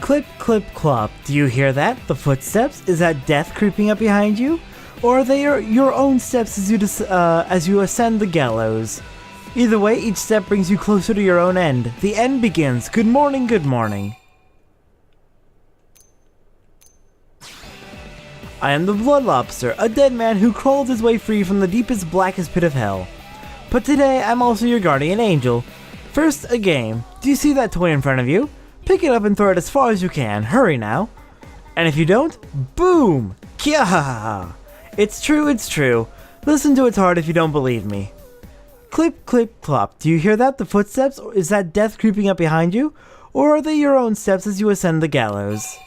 Clip, clip, clop. Do you hear that? The footsteps? Is that death creeping up behind you? Or are they your own steps as you ascend the gallows? Either way, each step brings you closer to your own end. The end begins. Good morning, good morning. I am the Blood Lobster, a dead man who crawled his way free from the deepest, blackest pit of hell. But today, I'm also your guardian angel. First, a game. Do you see that toy in front of you? Pick it up and throw it as far as you can. Hurry now. And if you don't, boom! Kya! It's true, it's true. Listen to its heart if you don't believe me. Clip, clip, clop. Do you hear that? The footsteps? Is that death creeping up behind you? Or are they your own steps as you ascend the gallows?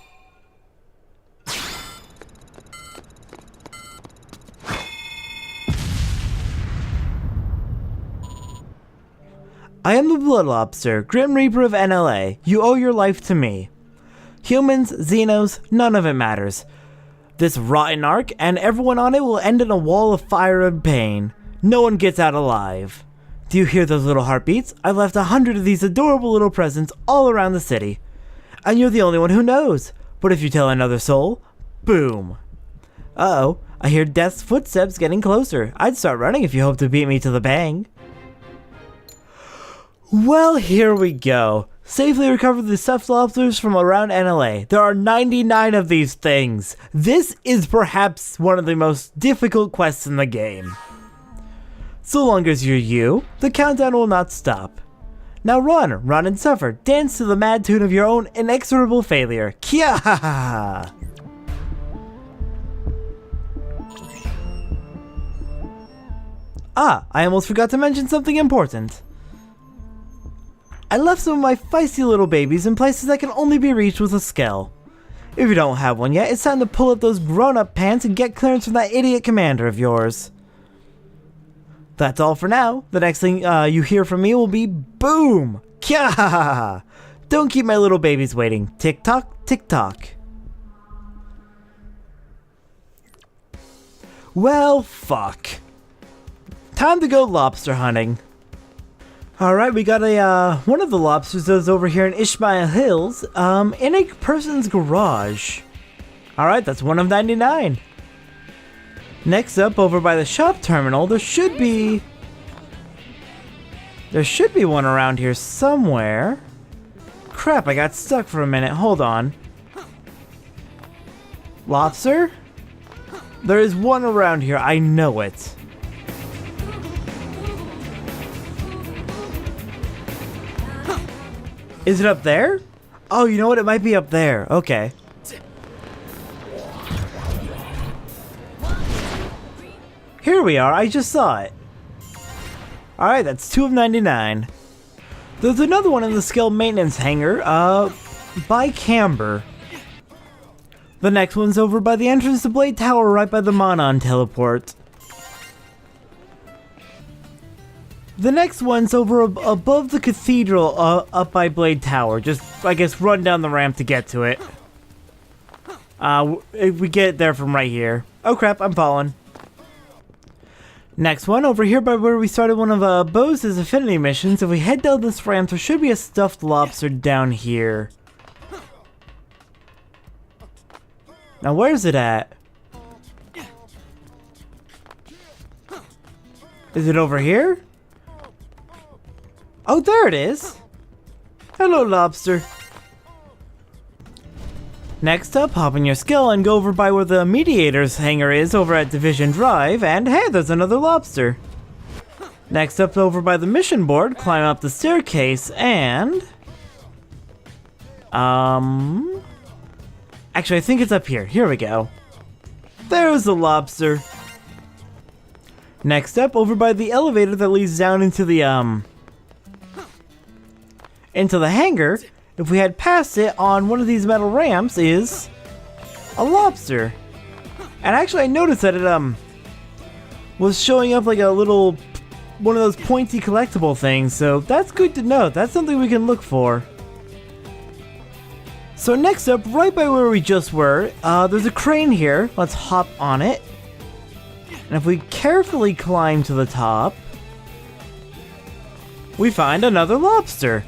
I am the Blood Lobster, Grim Reaper of NLA. You owe your life to me. Humans, Xenos, none of it matters. This rotten ark and everyone on it will end in a wall of fire and pain. No one gets out alive. Do you hear those little heartbeats? I left 100 of these adorable little presents all around the city. And you're the only one who knows. But if you tell another soul, boom. Uh-oh, I hear Death's footsteps getting closer. I'd start running if you hope to beat me to the bang. Well, here we go. Safely recover the stuffed lobsters from around NLA. There are 99 of these things. This is perhaps one of the most difficult quests in the game. So long as you're you, the countdown will not stop. Now run and suffer. Dance to the mad tune of your own inexorable failure. Kia! Ah, I almost forgot to mention something important. I left some of my feisty little babies in places that can only be reached with a Skell. If you don't have one yet, it's time to pull up those grown-up pants and get clearance from that idiot commander of yours. That's all for now. The next thing you hear from me will be boom! Kya! Don't keep my little babies waiting. Tick-tock, tick-tock. Well, fuck. Time to go lobster hunting. Alright, we got one of the lobsters that's over here in Ishmael Hills, in a person's garage. Alright, that's one of 99. Next up, over by the shop terminal, there should be one around here somewhere. Crap, I got stuck for a minute, hold on. Lobster? There is one around here, I know it. Is it up there? Oh, you know what? It might be up there. Okay. Here we are. I just saw it. Alright, that's 2 of 99. There's another one in the skill maintenance hangar, by Camber. The next one's over by the entrance to Blade Tower right by the Monon teleport. The next one's over above the cathedral up by Blade Tower. Just, I guess, run down the ramp to get to it. If we get there from right here. Oh crap, I'm falling. Next one, over here by where we started one of Bo's affinity missions. If we head down this ramp, there should be a stuffed lobster down here. Now where's it at? Is it over here? Oh, there it is! Hello, lobster. Next up, hop in your skill and go over by where the Mediator's hangar is over at Division Drive, and hey, there's another lobster. Next up, over by the mission board, climb up the staircase and... Actually, I think it's up here. Here we go. There's the lobster. Next up, over by the elevator that leads down into the, hangar, if we head past it on one of these metal ramps is a lobster. And actually I noticed that it was showing up like a little one of those pointy collectible things, so that's good to know. That's something we can look for. So next up, right by where we just were, there's a crane here. Let's hop on it. And if we carefully climb to the top, we find another lobster.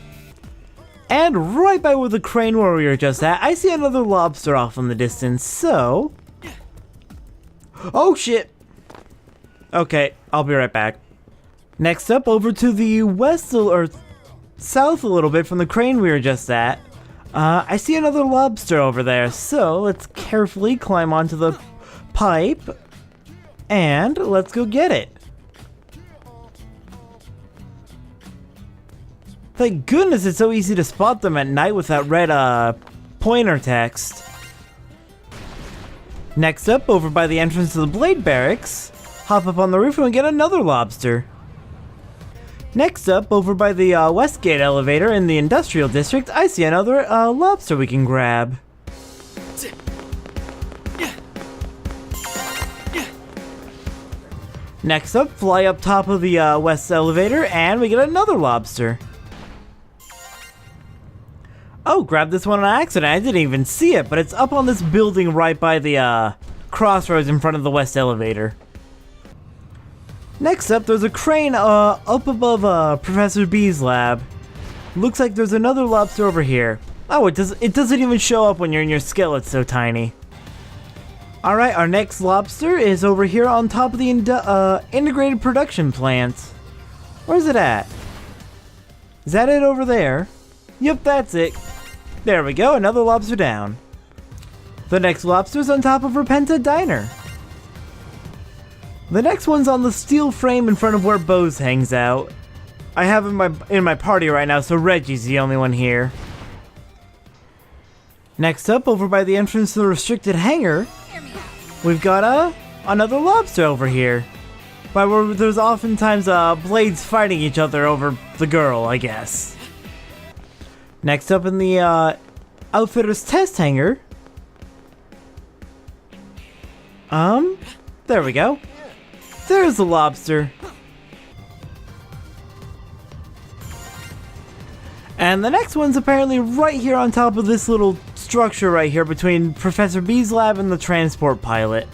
And right by where the crane where we were just at, I see another lobster off in the distance, so... Oh shit! Okay, I'll be right back. Next up, over to the west or south a little bit from the crane we were just at, I see another lobster over there, so let's carefully climb onto the pipe, and let's go get it. Thank goodness it's so easy to spot them at night with that red pointer text. Next up, over by the entrance to the Blade Barracks, hop up on the roof and we get another lobster. Next up, over by the Westgate elevator in the Industrial District, I see another lobster we can grab. Next up, fly up top of the West elevator and we get another lobster. Oh, grab this one on accident. I didn't even see it, but it's up on this building right by the crossroads in front of the West elevator. Next up, there's a crane up above Professor B's lab. Looks like there's another lobster over here. Oh, it doesn't even show up when you're in your skill, it's so tiny. Alright, our next lobster is over here on top of the integrated production plant. Where's it at? Is that it over there? Yep, that's it. There we go, another lobster down. The next lobster's on top of Repenta Diner. The next one's on the steel frame in front of where Bose hangs out. I have him in my party right now, so Reggie's the only one here. Next up, over by the entrance to the restricted hangar, we've got another lobster over here. By where there's oftentimes blades fighting each other over the girl, I guess. Next up in the Outfitter's test hangar. There we go. There's the lobster. And the next one's apparently right here on top of this little structure right here between Professor B's lab and the transport pilot.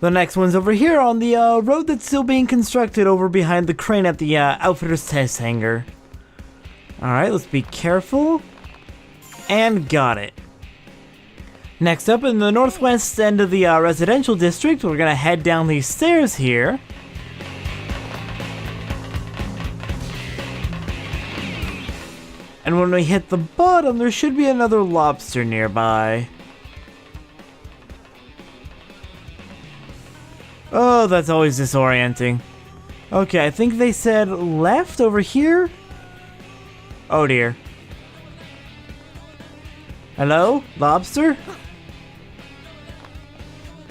The next one's over here on the road that's still being constructed over behind the crane at the Outfitter's test hangar. Alright, let's be careful. And got it. Next up, in the northwest end of the residential district, we're gonna head down these stairs here. And when we hit the bottom, there should be another lobster nearby. Oh, that's always disorienting. Okay, I think they said left over here? Oh dear. Hello? Lobster?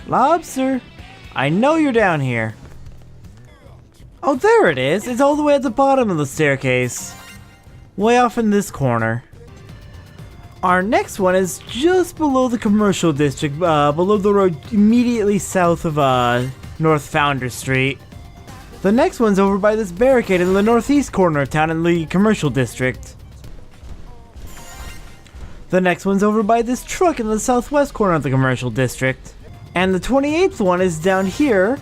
Lobster? I know you're down here. Oh, there it is. It's all the way at the bottom of the staircase. Way off in this corner. Our next one is just below the commercial district, below the road immediately south of North Founder Street. The next one's over by this barricade in the northeast corner of town in the commercial district. The next one's over by this truck in the southwest corner of the commercial district. And the 28th one is down here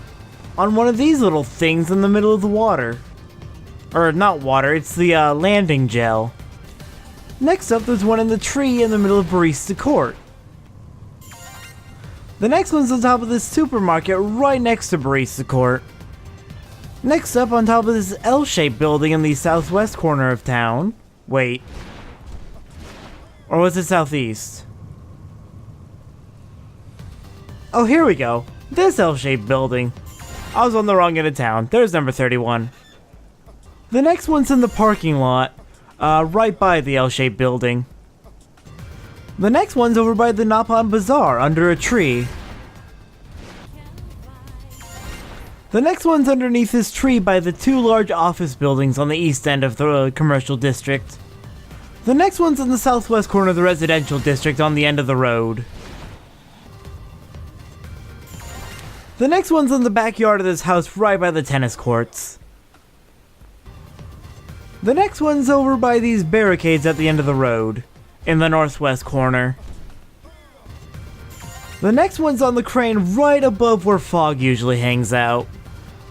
on one of these little things in the middle of the water. Or not water, it's the landing gel. Next up, there's one in the tree in the middle of Barista Court. The next one's on top of this supermarket right next to Barista Court. Next up, on top of this L-shaped building in the southwest corner of town. Wait. Or was it southeast? Oh, here we go. This L-shaped building. I was on the wrong end of town. There's number 31. The next one's in the parking lot, right by the L-shaped building. The next one's over by the Napan Bazaar, under a tree. The next one's underneath this tree by the two large office buildings on the east end of the commercial district. The next one's in the southwest corner of the residential district on the end of the road. The next one's in the backyard of this house right by the tennis courts. The next one's over by these barricades at the end of the road, in the northwest corner. The next one's on the crane right above where Fog usually hangs out.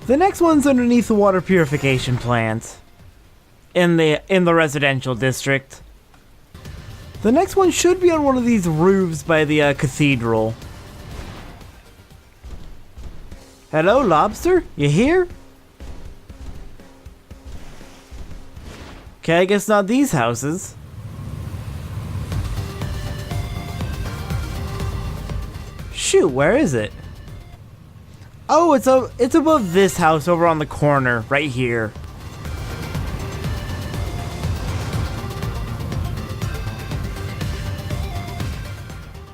The next one's underneath the water purification plant, in the residential district. The next one should be on one of these roofs by the cathedral. Hello, Lobster? You here? Okay, I guess not these houses. Shoot, where is it? Oh, it's above this house over on the corner, right here.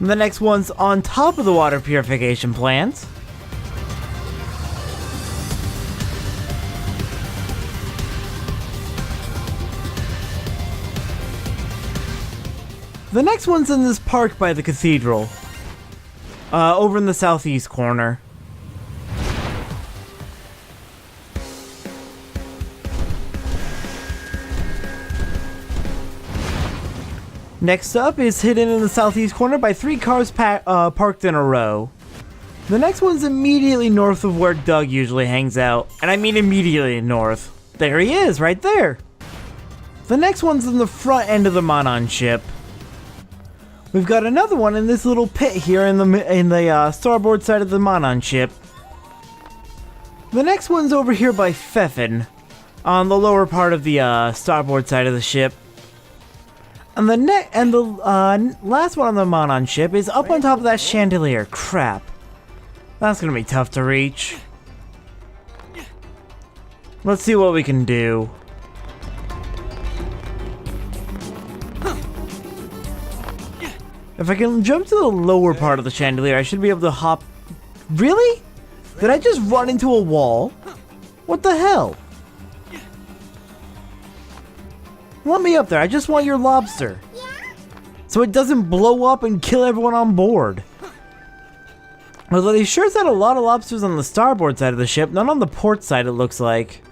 The next one's on top of the water purification plant. The next one's in this park by the cathedral. Over in the southeast corner. Next up is hidden in the southeast corner by 3 cars parked in a row. The next one's immediately north of where Doug usually hangs out. And I mean immediately north. There he is, right there. The next one's in the front end of the Monon ship. We've got another one in this little pit here in the starboard side of the Monon ship. The next one's over here by Pfeffin, on the lower part of the starboard side of the ship. And the last one on the Monon ship is up on top of that chandelier. Crap. That's gonna be tough to reach. Let's see what we can do. If I can jump to the lower part of the chandelier, I should be able to hop... Really? Did I just run into a wall? What the hell? Let me up there, I just want your lobster. So it doesn't blow up and kill everyone on board. Although they sure said a lot of lobsters on the starboard side of the ship, none on the port side it looks like.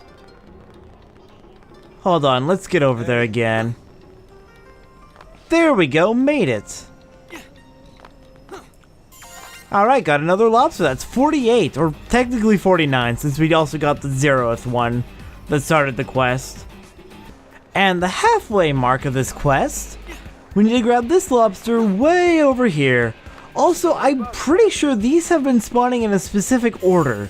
Hold on, let's get over there again. There we go, made it. Alright, got another lobster. That's 48, or technically 49, since we also got the 0th one that started the quest. And the halfway mark of this quest, we need to grab this lobster way over here. Also, I'm pretty sure these have been spawning in a specific order.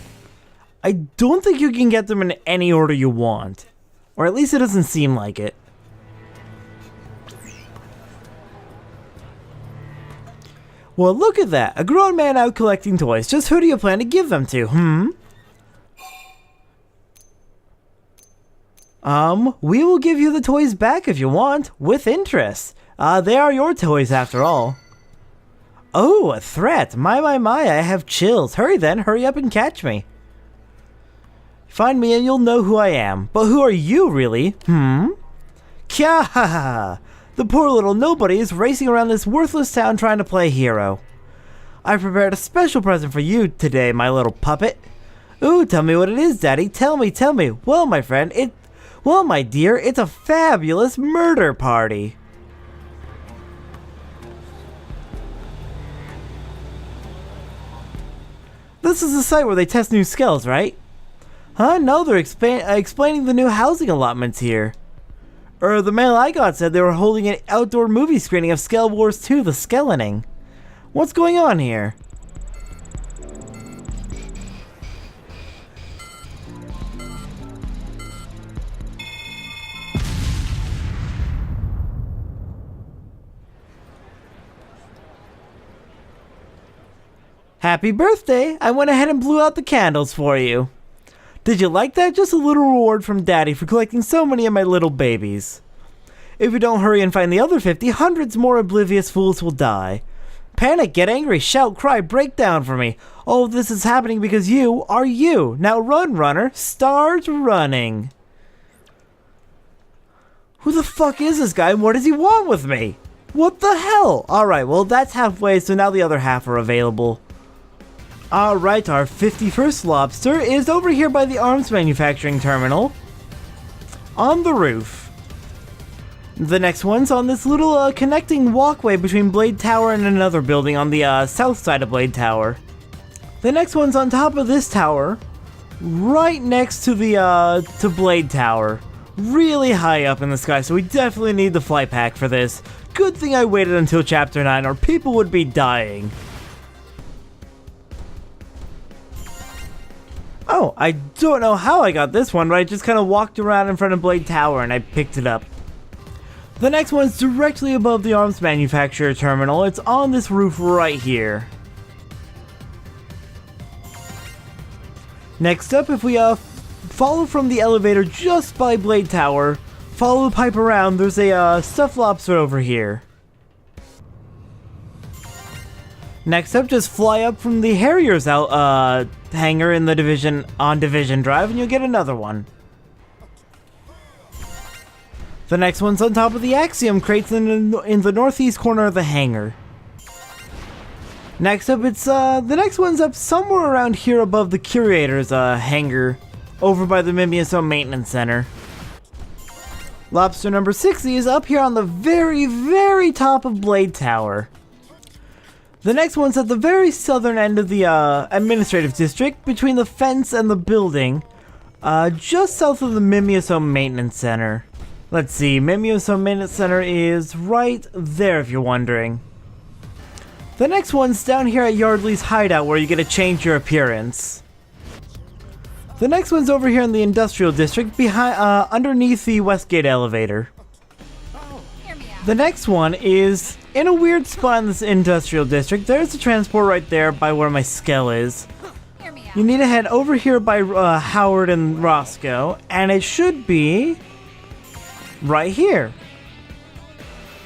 I don't think you can get them in any order you want. Or at least it doesn't seem like it. Well, look at that. A grown man out collecting toys. Just who do you plan to give them to, We will give you the toys back if you want, with interest. They are your toys after all. Oh, a threat. My, I have chills. Hurry then, hurry up and catch me. Find me and you'll know who I am. But who are you, really? Kya ha ha. The poor little nobody is racing around this worthless town trying to play hero. I prepared a special present for you today, my little puppet. Ooh, tell me what it is, Daddy. Tell me. Well, my friend, well, my dear, it's a fabulous murder party. This is the site where they test new skills, right? Huh? No, they're explaining the new housing allotments here. The mail I got said they were holding an outdoor movie screening of Skell Wars 2, The Skelening. What's going on here? Happy birthday! I went ahead and blew out the candles for you. Did you like that? Just a little reward from Daddy for collecting so many of my little babies. If you don't hurry and find the other 50, hundreds more oblivious fools will die. Panic, get angry, shout, cry, break down for me. All of this is happening because you are you. Now run, runner. Start running. Who the fuck is this guy and what does he want with me? What the hell? Alright, well that's halfway, so now the other half are available. Alright, our 51st lobster is over here by the arms manufacturing terminal. On the roof. The next one's on this little connecting walkway between Blade Tower and another building on the south side of Blade Tower. The next one's on top of this tower, right next to the to Blade Tower, really high up in the sky, so we definitely need the flight pack for this. Good thing I waited until Chapter 9 or people would be dying. Oh, I don't know how I got this one, but I just kind of walked around in front of Blade Tower and I picked it up. The next one's directly above the arms manufacturer terminal. It's on this roof right here. Next up, if we follow from the elevator just by Blade Tower, follow the pipe around, there's a stuffed lobster over here. Next up, just fly up from the Harrier's hangar in the Division Drive and you'll get another one. The next one's on top of the Axiom crates in the northeast corner of the hangar. Next up, the next one's up somewhere around here above the Curator's hangar, over by the Mimiosome Maintenance Center. Lobster number 60 is up here on the very, very top of Blade Tower. The next one's at the very southern end of the administrative district, between the fence and the building, just south of the Mimiosome Maintenance Center. Let's see, Mimiosome Maintenance Center is right there if you're wondering. The next one's down here at Yardley's hideout where you get to change your appearance. The next one's over here in the industrial district behind, underneath the Westgate elevator. The next one is in a weird spot in this industrial district. There's the transport right there by where my Skell is. You need to head over here by Howard and Roscoe, and it should be right here.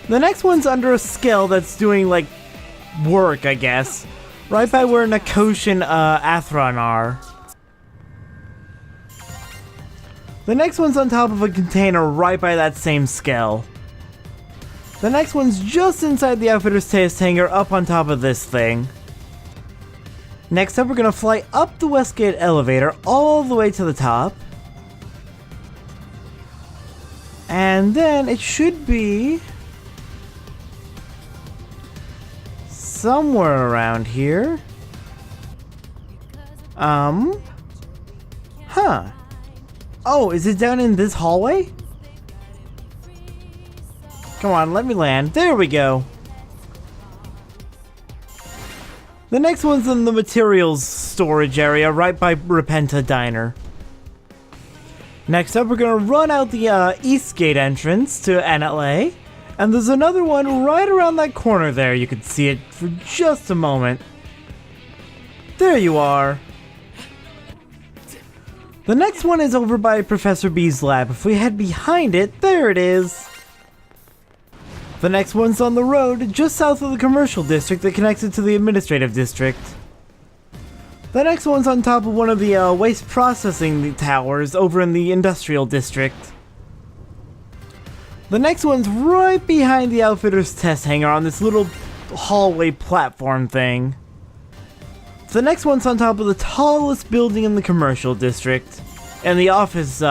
The next one's under a Skell that's doing like work, I guess, right by where Nakosh and Athron are. The next one's on top of a container right by that same Skell. The next one's just inside the Outfitter's Test hangar up on top of this thing. Next up, we're gonna fly up the Westgate elevator all the way to the top. And then it should be somewhere around here. Oh, is it down in this hallway? Come on, let me land. There we go. The next one's in the materials storage area right by Repenta Diner. Next up, we're gonna run out the Eastgate entrance to NLA. And there's another one right around that corner there. You can see it for just a moment. There you are. The next one is over by Professor B's lab. If we head behind it, there it is. The next one's on the road, just south of the commercial district that connects it to the administrative district. The next one's on top of one of the waste processing towers over in the industrial district. The next one's right behind the Outfitter's Test hangar on this little hallway platform thing. The next one's on top of the tallest building in the commercial district and the office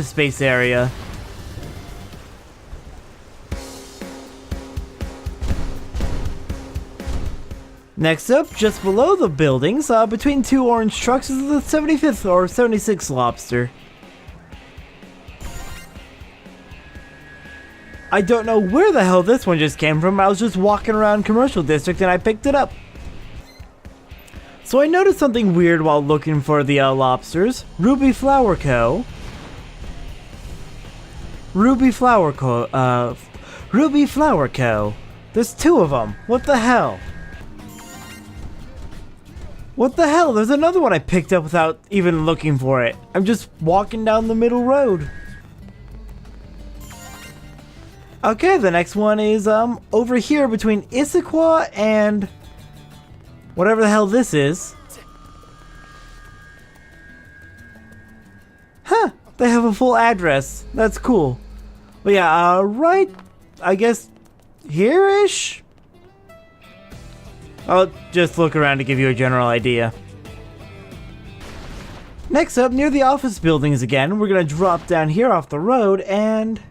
space area. Next up, just below the buildings, between two orange trucks, is the 75th or 76th Lobster. I don't know where the hell this one just came from. I was just walking around Commercial District and I picked it up. So I noticed something weird while looking for the lobsters. Ruby Flower Co. Ruby Flower Co. There's two of them. What the hell? What the hell? There's another one I picked up without even looking for it. I'm just walking down the middle road. Okay, the next one is over here between Issaquah and whatever the hell this is. Huh, they have a full address. That's cool. But yeah, right, I guess here-ish? I'll just look around to give you a general idea. Next up, near the office buildings again, we're gonna drop down here off the road, and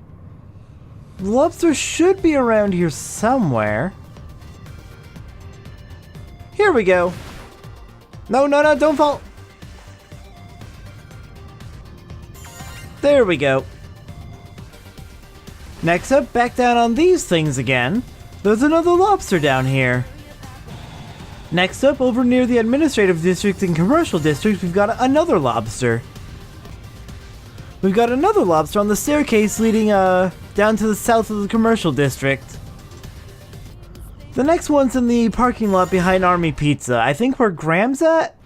the Lobster should be around here somewhere. Here we go. No, don't fall. There we go. Next up, back down on these things again. There's another lobster down here. Next up, over near the administrative district and commercial district, we've got another lobster. We've got another lobster on the staircase leading down to the south of the commercial district. The next one's in the parking lot behind Army Pizza. I think where Graham's at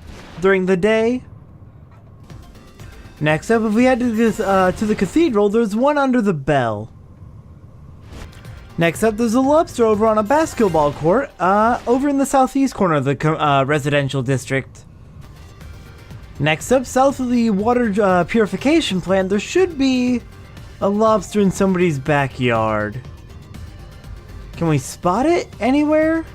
during the day. Next up, if we head to the cathedral, there's one under the bell. Next up, there's a lobster over on a basketball court, over in the southeast corner of the residential district. Next up, south of the water purification plant, there should be a lobster in somebody's backyard. Can we spot it anywhere?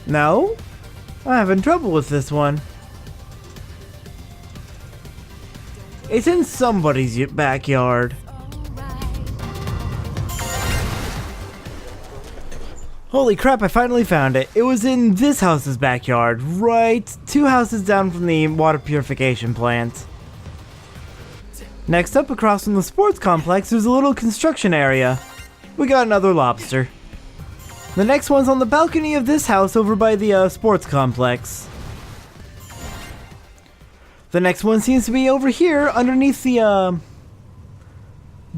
No? I'm having trouble with this one. It's in somebody's backyard. Holy crap, I finally found it. It was in this house's backyard, right 2 houses down from the water purification plant. Next up, across from the sports complex, there's a little construction area. We got another lobster. The next one's on the balcony of this house over by the sports complex. The next one seems to be over here underneath the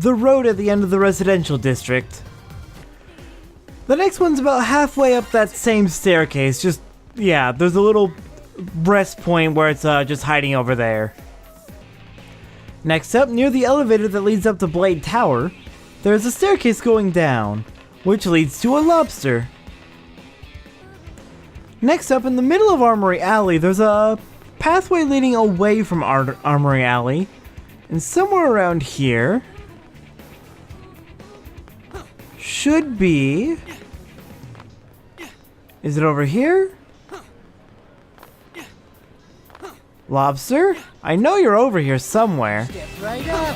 road at the end of the residential district. The next one's about halfway up that same staircase. Just, yeah, there's a little rest point where it's just hiding over there. Next up, near the elevator that leads up to Blade Tower, there's a staircase going down, which leads to a lobster. Next up, in the middle of Armory Alley, there's a pathway leading away from Armory Alley. And somewhere around here should be... Is it over here? Lobster? I know you're over here somewhere. Step right up.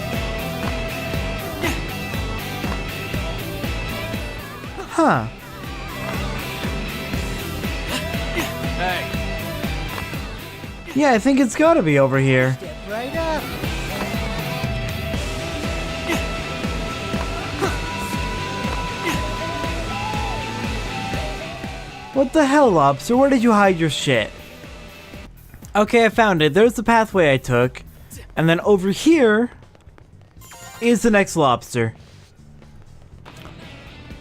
Huh. Hey. Yeah, I think it's gotta be over here. Step right up. What the hell, Lobster? Where did you hide your shit? Okay, I found it. There's the pathway I took. And then over here is the next lobster.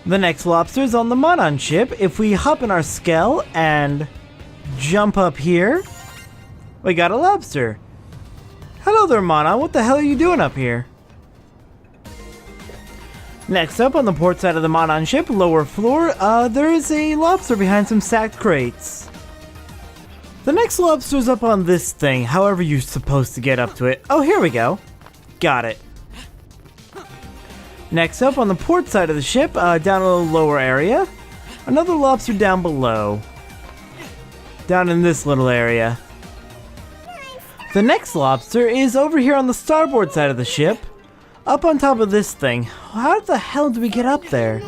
The next lobster is on the Monon ship. If we hop in our Skell and jump up here, we got a lobster. Hello there, Monon. What the hell are you doing up here? Next up, on the port side of the Monon ship, lower floor, there is a lobster behind some stacked crates. The next lobster's up on this thing, however you're supposed to get up to it. Oh, here we go. Got it. Next up, on the port side of the ship, down a little lower area, another lobster down below. Down in this little area. The next lobster is over here on the starboard side of the ship, up on top of this thing. How the hell do we get up there?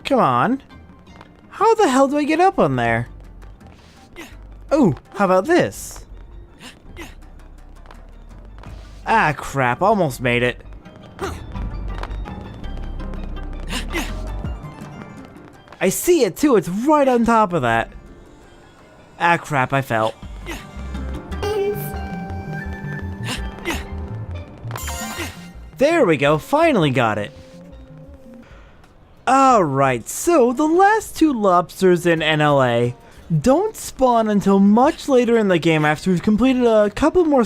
Come on. How the hell do I get up on there? Oh, how about this? Ah, crap. Almost made it. I see it too. It's right on top of that. Ah, crap. I fell. There we go. Finally got it. Alright, so the last 2 lobsters in NLA don't spawn until much later in the game after we've completed a couple more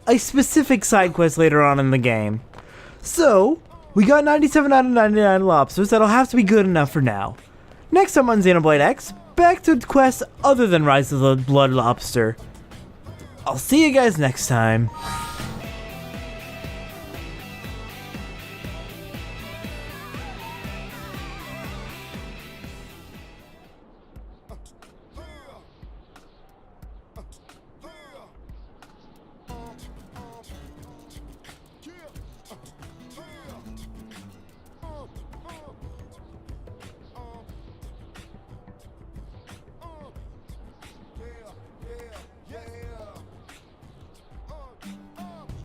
a specific side quest later on in the game. So, we got 97 out of 99 lobsters. That'll have to be good enough for now. Next time on Xenoblade X, back to quests other than Rise of the Blood Lobster. I'll see you guys next time.